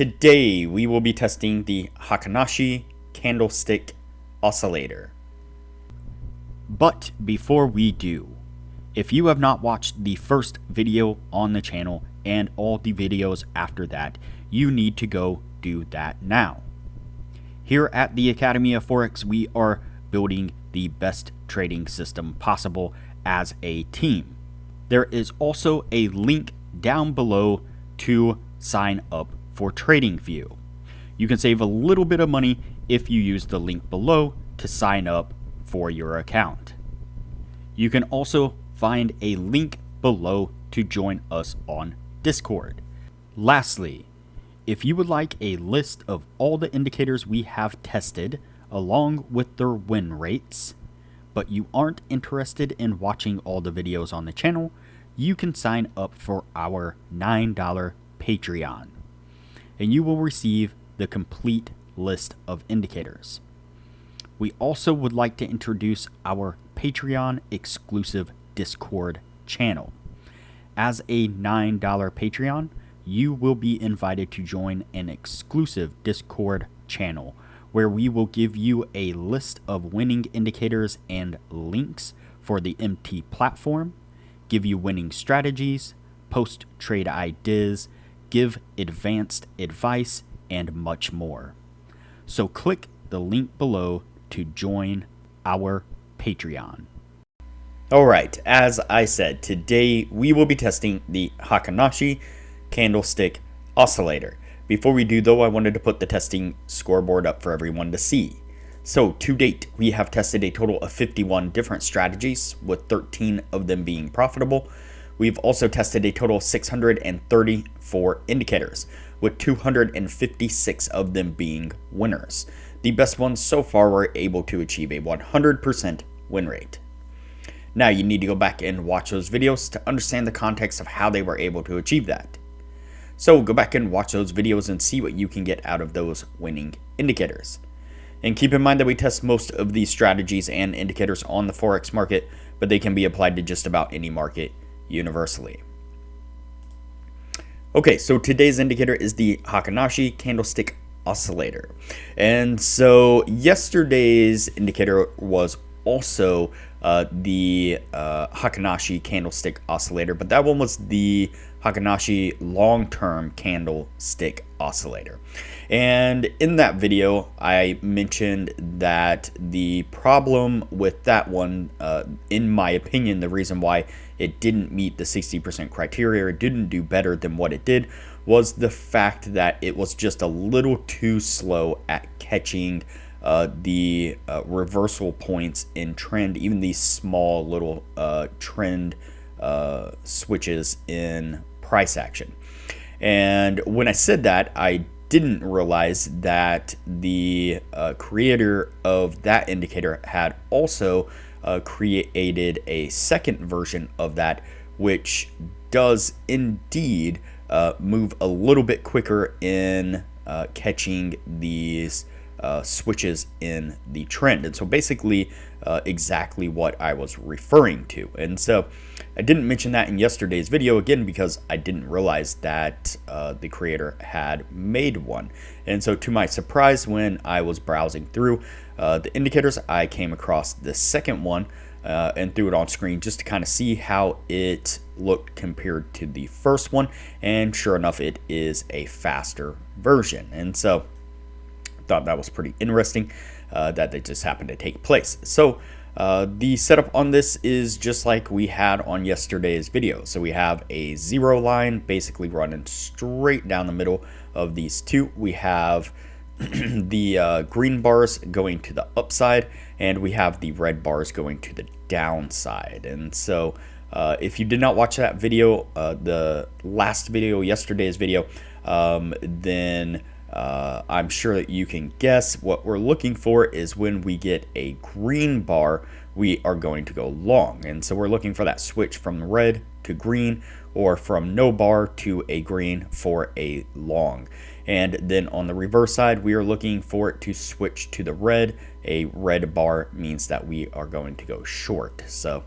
Today we will be testing the Heikin Ashi Candlestick Oscillator. But before we do, if you have not watched the first video on the channel and all the videos after that, you need to go do that now. Here at the Academy of Forex, we are building the best trading system possible as a team. There is also a link down below to sign up for Tradingview. You can save a little bit of money if you use the link below to sign up for your account. You can also find a link below to join us on Discord. Lastly, if you would like a list of all the indicators we have tested along with their win rates, but you aren't interested in watching all the videos on the channel, you can sign up for our $9 Patreon, and you will receive the complete list of indicators. We also would like to introduce our Patreon exclusive Discord channel. As a $9 Patreon, you will be invited to join an exclusive Discord channel where we will give you a list of winning indicators and links for the MT platform, give you winning strategies, post trade ideas, give advanced advice, and much more. So click the link below to join our Patreon. Alright, as I said, today we will be testing the Heikin Ashi Candlestick Oscillator. Before we do though, I wanted to put the testing scoreboard up for everyone to see. So to date, we have tested a total of 51 different strategies, with 13 of them being profitable. We've also tested a total of 634 indicators, with 256 of them being winners. The best ones so far were able to achieve a 100% win rate. Now you need to go back and watch those videos to understand the context of how they were able to achieve that. So go back and watch those videos and see what you can get out of those winning indicators. And keep in mind that we test most of these strategies and indicators on the Forex market, but they can be applied to just about any market universally. Okay, so today's indicator is the Heikin Ashi Candlestick Oscillator. And so yesterday's indicator was also the Heikin Ashi Candlestick Oscillator, but that one was the Heikin Ashi long-term candlestick oscillator. And in that video, I mentioned that the problem with that one, in my opinion, the reason why it didn't meet the 60% criteria, or didn't do better than what it did, was the fact that it was just a little too slow at catching the reversal points in trend, even these small little trend switches in price action. And when I said that, I didn't realize that the creator of that indicator had also created a second version of that, which does indeed move a little bit quicker in catching these switches in the trend. And so basically exactly what I was referring to. And so I didn't mention that in yesterday's video, again because I didn't realize that the creator had made one. And so to my surprise, when I was browsing through the indicators, I came across the second one and threw it on screen just to kind of see how it looked compared to the first one. And sure enough, it is a faster version. And so thought that was pretty interesting that they just happened to take place. So the setup on this is just like we had on yesterday's video. So we have a zero line basically running straight down the middle of these two. We have the green bars going to the upside, and we have the red bars going to the downside. And so if you did not watch that video, the last video, yesterday's video, then I'm sure that you can guess what we're looking for is when we get a green bar, we are going to go long. And so we're looking for that switch from red to green, or from no bar to a green for a long. And then on the reverse side, we are looking for it to switch to the red. A red bar means that we are going to go short. So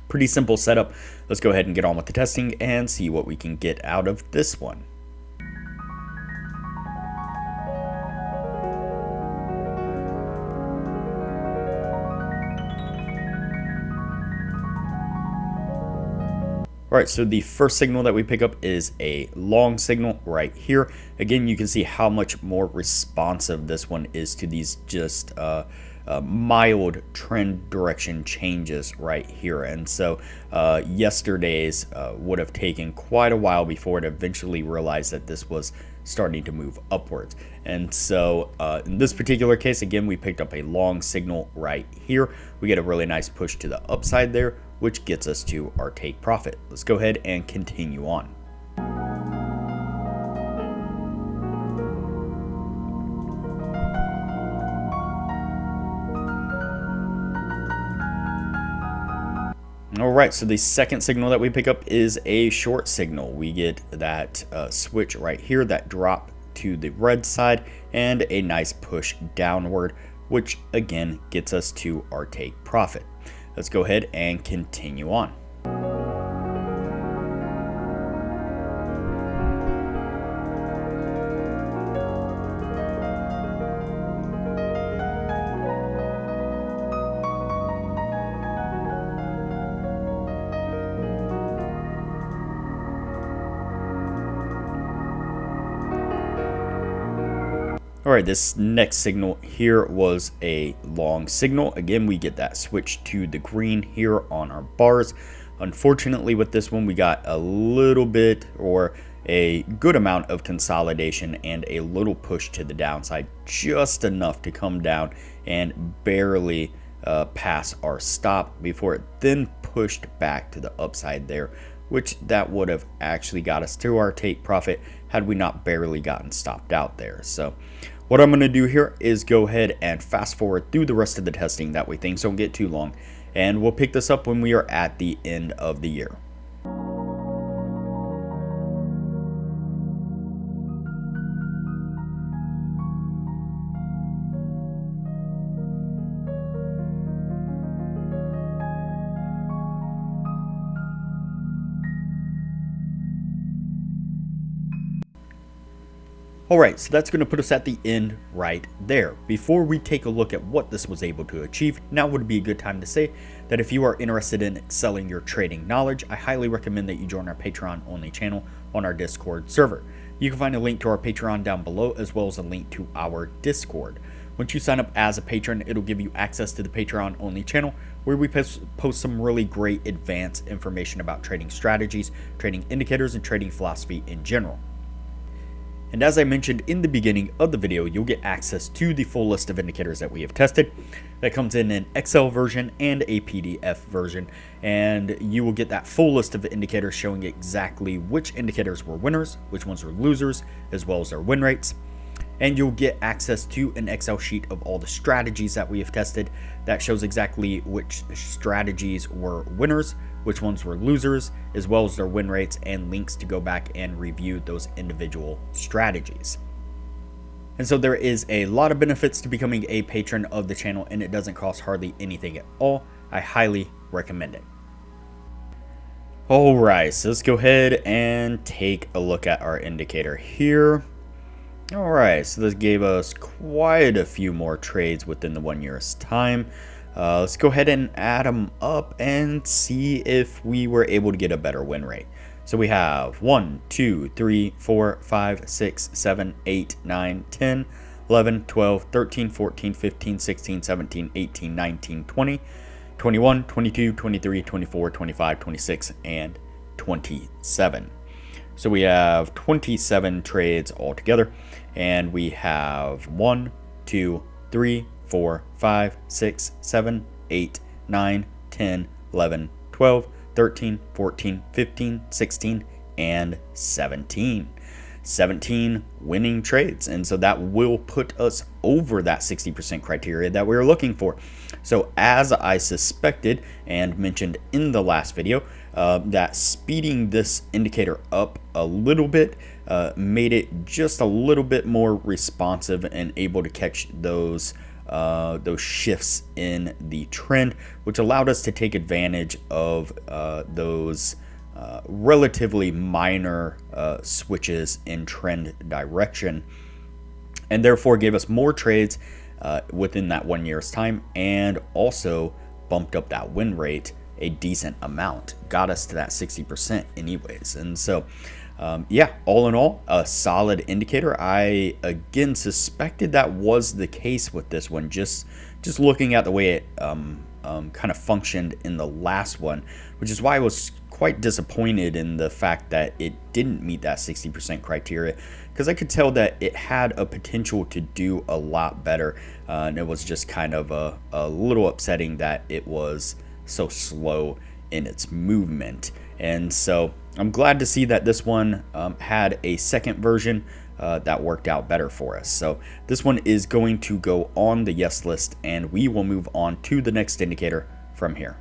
pretty simple setup. Let's go ahead and get on with the testing and see what we can get out of this one. All right, so the first signal that we pick up is a long signal right here. Again, you can see how much more responsive this one is to these just mild trend direction changes right here. And so yesterday's would have taken quite a while before it eventually realized that this was starting to move upwards. And so in this particular case, again, we picked up a long signal right here. We get a really nice push to the upside there, which gets us to our take profit. Let's go ahead and continue on. All right, so the second signal that we pick up is a short signal. We get that switch right here, that drop to the red side, and a nice push downward, which again gets us to our take profit. Let's go ahead and continue on. All right, this next signal here was a long signal. Again, we get that switch to the green here on our bars. Unfortunately, with this one, we got a little bit or a good amount of consolidation and a little push to the downside, just enough to come down and barely pass our stop before it then pushed back to the upside there, which that would have actually got us to our take profit had we not barely gotten stopped out there. So what I'm going to do here is go ahead and fast forward through the rest of the testing, that way things don't get too long, and we'll pick this up when we are at the end of the year. Alright, so that's going to put us at the end right there. Before we take a look at what this was able to achieve, now would be a good time to say that if you are interested in excelling your trading knowledge, I highly recommend that you join our Patreon only channel on our Discord server. You can find a link to our Patreon down below, as well as a link to our Discord. Once you sign up as a patron, it'll give you access to the Patreon only channel, where we post some really great advanced information about trading strategies, trading indicators, and trading philosophy in general. And as I mentioned in the beginning of the video, you'll get access to the full list of indicators that we have tested. That comes in an Excel version and a PDF version, and you will get that full list of indicators showing exactly which indicators were winners, which ones were losers, as well as their win rates. And you'll get access to an Excel sheet of all the strategies that we have tested that shows exactly which strategies were winners, which ones were losers, as well as their win rates, and links to go back and review those individual strategies. And so there is a lot of benefits to becoming a patron of the channel, and it doesn't cost hardly anything at all. I highly recommend it. Alright, so let's go ahead and take a look at our indicator here. Alright, so this gave us quite a few more trades within the 1 year's time. Let's go ahead and add them up and see if we were able to get a better win rate. So we have 1, 2, 3, 4, 5, 6, 7, 8, 9, 10, 11, 12, 13, 14, 15, 16, 17, 18, 19, 20, 21, 22, 23, 24, 25, 26, and 27. So we have 27 trades altogether, and we have 1, 2, 3, 4, 5, 6, 7, 8, 9, 10, 11, 12, 13, 14, 15, 16, and 17. 17 winning trades, and so that will put us over that 60% criteria that we were looking for. So as I suspected and mentioned in the last video, that speeding this indicator up a little bit made it just a little bit more responsive and able to catch those shifts in the trend, which allowed us to take advantage of those relatively minor switches in trend direction, and therefore gave us more trades within that 1 year's time, and also bumped up that win rate a decent amount, got us to that 60% anyways. And so yeah, all in all, a solid indicator. I again suspected that was the case with this one, just looking at the way it kind of functioned in the last one, which is why I was quite disappointed in the fact that it didn't meet that 60% criteria, because I could tell that it had a potential to do a lot better, and it was just kind of a little upsetting that it was so slow in its movement. And so I'm glad to see that this one had a second version that worked out better for us. So this one is going to go on the yes list, and we will move on to the next indicator from here.